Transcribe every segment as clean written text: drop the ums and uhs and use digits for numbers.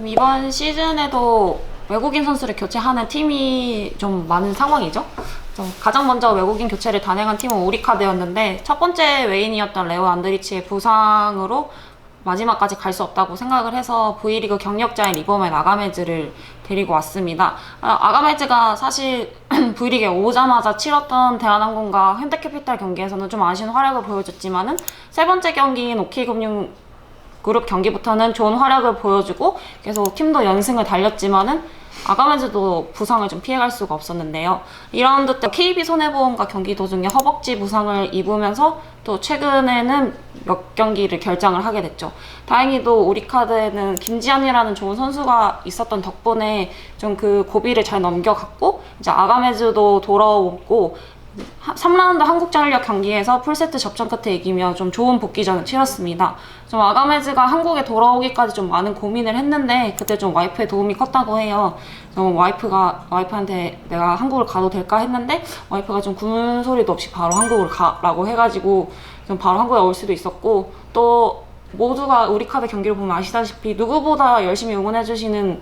좀 이번 시즌에도 외국인 선수를 교체하는 팀이 좀 많은 상황이죠. 좀 가장 먼저 외국인 교체를 단행한 팀은 우리카드였는데 첫 번째 외인이었던 레오 안드리치의 부상으로 마지막까지 갈 수 없다고 생각을 해서 V리그 경력자인 리버맨 아가메즈를 데리고 왔습니다. 아가메즈가 사실 V리그에 오자마자 치렀던 대한항공과 현대캐피탈 경기에서는 좀 아쉬운 활약을 보여줬지만은 세 번째 경기인 OK금융 그룹 경기부터는 좋은 활약을 보여주고 계속 팀도 연승을 달렸지만은 아가메즈도 부상을 좀 피해갈 수가 없었는데요. 2라운드 때 KB 손해보험과 경기 도중에 허벅지 부상을 입으면서 또 최근에는 몇 경기를 결장을 하게 됐죠. 다행히도 우리 카드에는 김지한이라는 좋은 선수가 있었던 덕분에 좀 그 고비를 잘 넘겨갔고 이제 아가메즈도 돌아오고 3라운드 한국전력 경기에서 풀세트 접전 끝에 이기며 좀 좋은 복귀전을 치렀습니다. 좀 아가메즈가 한국에 돌아오기까지 좀 많은 고민을 했는데 그때 좀 와이프의 도움이 컸다고 해요. 좀 와이프한테 내가 한국을 가도 될까 했는데 와이프가 좀 굶은 소리도 없이 바로 한국을 가라고 해가지고 좀 바로 한국에 올 수도 있었고, 또 모두가 우리 카드 경기를 보면 아시다시피 누구보다 열심히 응원해주시는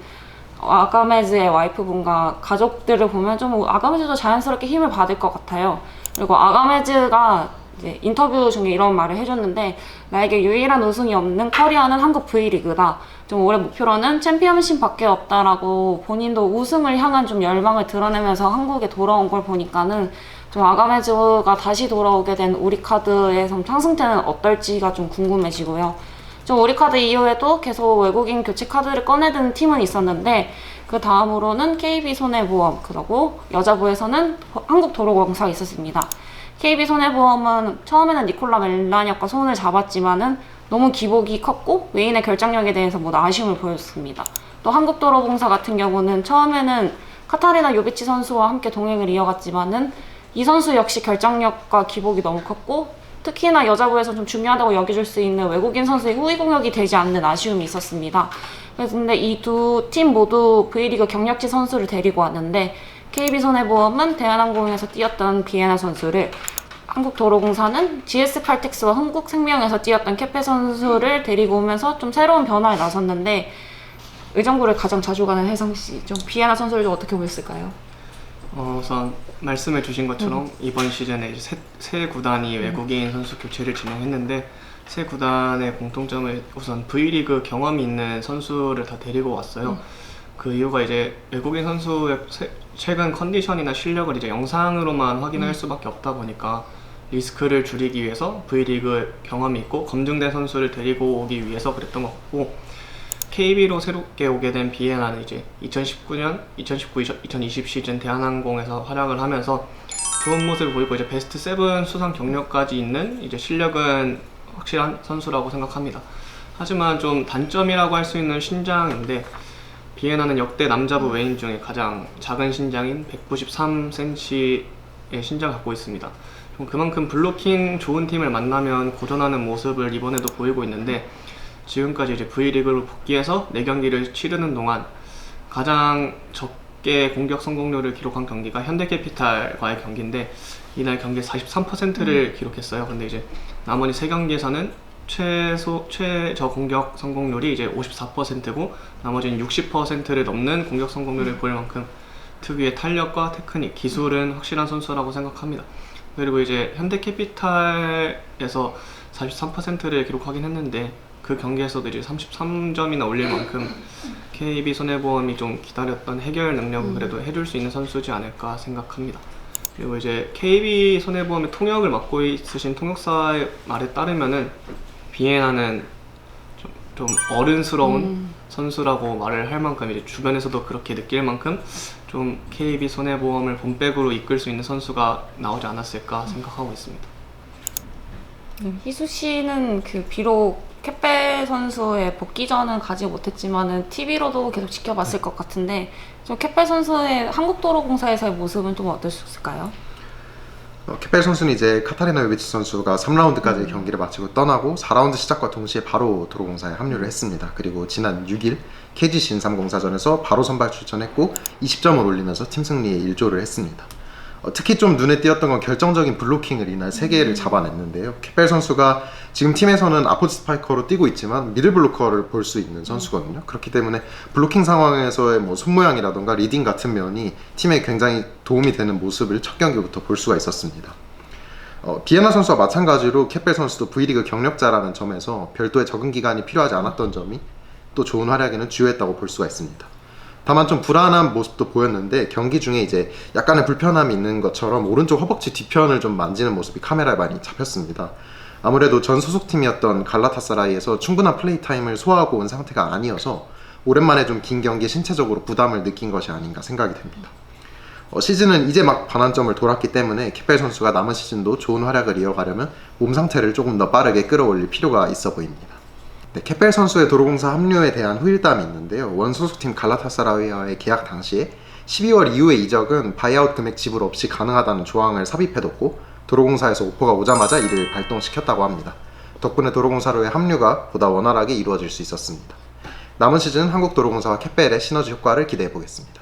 아가메즈의 와이프분과 가족들을 보면 좀 아가메즈도 자연스럽게 힘을 받을 것 같아요. 그리고 아가메즈가 이제 인터뷰 중에 이런 말을 해줬는데, 나에게 유일한 우승이 없는 커리어는 한국 V리그다. 좀 올해 목표로는 챔피언십 밖에 없다라고 본인도 우승을 향한 좀 열망을 드러내면서 한국에 돌아온 걸 보니까는 좀 아가메즈가 다시 돌아오게 된 우리카드의 상승세는 어떨지가 좀 궁금해지고요. 좀 우리카드 이후에도 계속 외국인 교체 카드를 꺼내드는 팀은 있었는데 그 다음으로는 KB손해보험, 그리고 여자부에서는 한국도로공사가 있었습니다. KB손해보험은 처음에는 니콜라 멜라니아과 손을 잡았지만은 너무 기복이 컸고 외인의 결정력에 대해서 모두 아쉬움을 보였습니다. 또 한국도로공사 같은 경우는 처음에는 카타리나 요비치 선수와 함께 동행을 이어갔지만은 이 선수 역시 결정력과 기복이 너무 컸고 특히나 여자부에서 좀 중요하다고 여겨줄 수 있는 외국인 선수의 후위 공격이 되지 않는 아쉬움이 있었습니다. 근데 이 두 팀 모두 V리그 경력치 선수를 데리고 왔는데 KB손해보험은 대한항공에서 뛰었던 비에나 선수를, 한국도로공사는 GS칼텍스와 흥국생명에서 뛰었던 케페 선수를 데리고 오면서 좀 새로운 변화에 나섰는데, 의정부를 가장 자주 가는 혜성씨, 좀 비에나 선수를 좀 어떻게 보셨을까요? 우선 말씀해 주신 것처럼 이번 시즌에 이제 세 구단이 외국인 선수 교체를 진행했는데 세 구단의 공통점은 우선 V리그 경험이 있는 선수를 다 데리고 왔어요. 그 이유가 이제 외국인 선수의 최근 컨디션이나 실력을 이제 영상으로만 확인할 수밖에 없다 보니까 리스크를 줄이기 위해서 V리그 경험이 있고 검증된 선수를 데리고 오기 위해서 그랬던 것 같고, KB로 새롭게 오게 된 비에나는 이제 2019, 2020 시즌 대한항공에서 활약을 하면서 좋은 모습을 보이고 이제 베스트 7 수상 경력까지 있는 이제 실력은 확실한 선수라고 생각합니다. 하지만 좀 단점이라고 할 수 있는 신장인데, 비에나는 역대 남자부 외인 중에 가장 작은 신장인 193cm의 신장을 갖고 있습니다. 좀 그만큼 블로킹 좋은 팀을 만나면 고전하는 모습을 이번에도 보이고 있는데, 지금까지 이제 V리그로 복귀해서 4경기를 치르는 동안 가장 적게 공격 성공률을 기록한 경기가 현대캐피탈과의 경기인데 이날 경기에 43%를 기록했어요. 근데 이제 나머지 3경기에서는 최저 공격 성공률이 이제 54%고 나머지는 60%를 넘는 공격 성공률을 보일 만큼 특유의 탄력과 테크닉, 기술은 확실한 선수라고 생각합니다. 그리고 이제 현대캐피탈에서 43%를 기록하긴 했는데 그 경기에서도 이제 33점이나 올릴 만큼 KB손해보험이 좀 기다렸던 해결 능력을 그래도 해줄 수 있는 선수지 않을까 생각합니다. 그리고 이제 KB손해보험의 통역을 맡고 있으신 통역사의 말에 따르면은 비에나는 좀 어른스러운 선수라고 말을 할 만큼 이제 주변에서도 그렇게 느낄 만큼 좀 KB손해보험을 본백으로 이끌 수 있는 선수가 나오지 않았을까 생각하고 있습니다. 희수 씨는 비록 케페 선수의 복귀전은 가지 못했지만은 TV로도 계속 지켜봤을 것 같은데, 좀 케페 선수의 한국도로공사에서의 모습은 좀 어떠셨을까요? 케페 선수는 이제 카타리나 요비치 선수가 3라운드까지 경기를 마치고 떠나고 4라운드 시작과 동시에 바로 도로공사에 합류를 했습니다. 그리고 지난 6일 KGC 인삼공사전에서 바로 선발 출전했고 20점을 올리면서 팀 승리에 일조를 했습니다. 특히 좀 눈에 띄었던 건 결정적인 블로킹을 이날 3개를 잡아냈는데요. 케펠 선수가 지금 팀에서는 아포지 스파이커로 뛰고 있지만 미들 블로커를 볼 수 있는 선수거든요. 그렇기 때문에 블로킹 상황에서의 뭐 손모양이라던가 리딩 같은 면이 팀에 굉장히 도움이 되는 모습을 첫 경기부터 볼 수가 있었습니다. 비에나 선수와 마찬가지로 케펠 선수도 V리그 경력자라는 점에서 별도의 적응 기간이 필요하지 않았던 점이 또 좋은 활약에는 주요했다고 볼 수가 있습니다. 다만 좀 불안한 모습도 보였는데 경기 중에 이제 약간의 불편함이 있는 것처럼 오른쪽 허벅지 뒤편을 좀 만지는 모습이 카메라에 많이 잡혔습니다. 아무래도 전 소속팀이었던 갈라타사라이에서 충분한 플레이 타임을 소화하고 온 상태가 아니어서 오랜만에 좀 긴 경기에 신체적으로 부담을 느낀 것이 아닌가 생각이 됩니다. 시즌은 이제 막 반환점을 돌았기 때문에 케펠 선수가 남은 시즌도 좋은 활약을 이어가려면 몸 상태를 조금 더 빠르게 끌어올릴 필요가 있어 보입니다. 네, 케펠 선수의 도로공사 합류에 대한 후일담이 있는데요. 원 소속팀 갈라타사라이와의 계약 당시에 12월 이후의 이적은 바이아웃 금액 지불 없이 가능하다는 조항을 삽입해뒀고 도로공사에서 오퍼가 오자마자 이를 발동시켰다고 합니다. 덕분에 도로공사로의 합류가 보다 원활하게 이루어질 수 있었습니다. 남은 시즌 한국도로공사와 케펠의 시너지 효과를 기대해보겠습니다.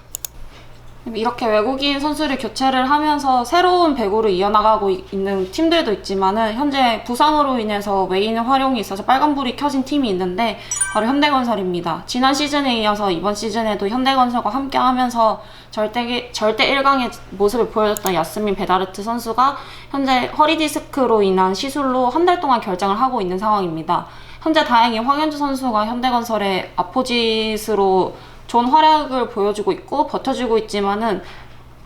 이렇게 외국인 선수를 교체를 하면서 새로운 배구를 이어나가고 있는 팀들도 있지만은 현재 부상으로 인해서 외인 활용이 있어서 빨간불이 켜진 팀이 있는데 바로 현대건설입니다. 지난 시즌에 이어서 이번 시즌에도 현대건설과 함께 하면서 절대 1강의 모습을 보여줬던 야스민 베다르트 선수가 현재 허리 디스크로 인한 시술로 한 달 동안 결장을 하고 있는 상황입니다. 현재 다행히 황현주 선수가 현대건설의 아포짓으로 좋은 활약을 보여주고 있고 버텨주고 있지만은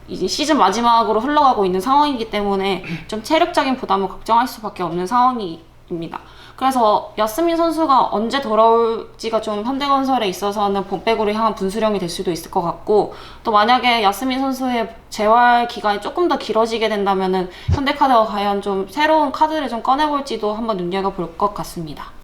이제 시즌 마지막으로 흘러가고 있는 상황이기 때문에 좀 체력적인 부담을 걱정할 수밖에 없는 상황입니다. 그래서 야스민 선수가 언제 돌아올지가 좀 현대건설에 있어서는 본배구를 향한 분수령이 될 수도 있을 것 같고, 또 만약에 야스민 선수의 재활 기간이 조금 더 길어지게 된다면은 현대카드가 과연 좀 새로운 카드를 좀 꺼내볼지도 한번 눈여겨볼 것 같습니다.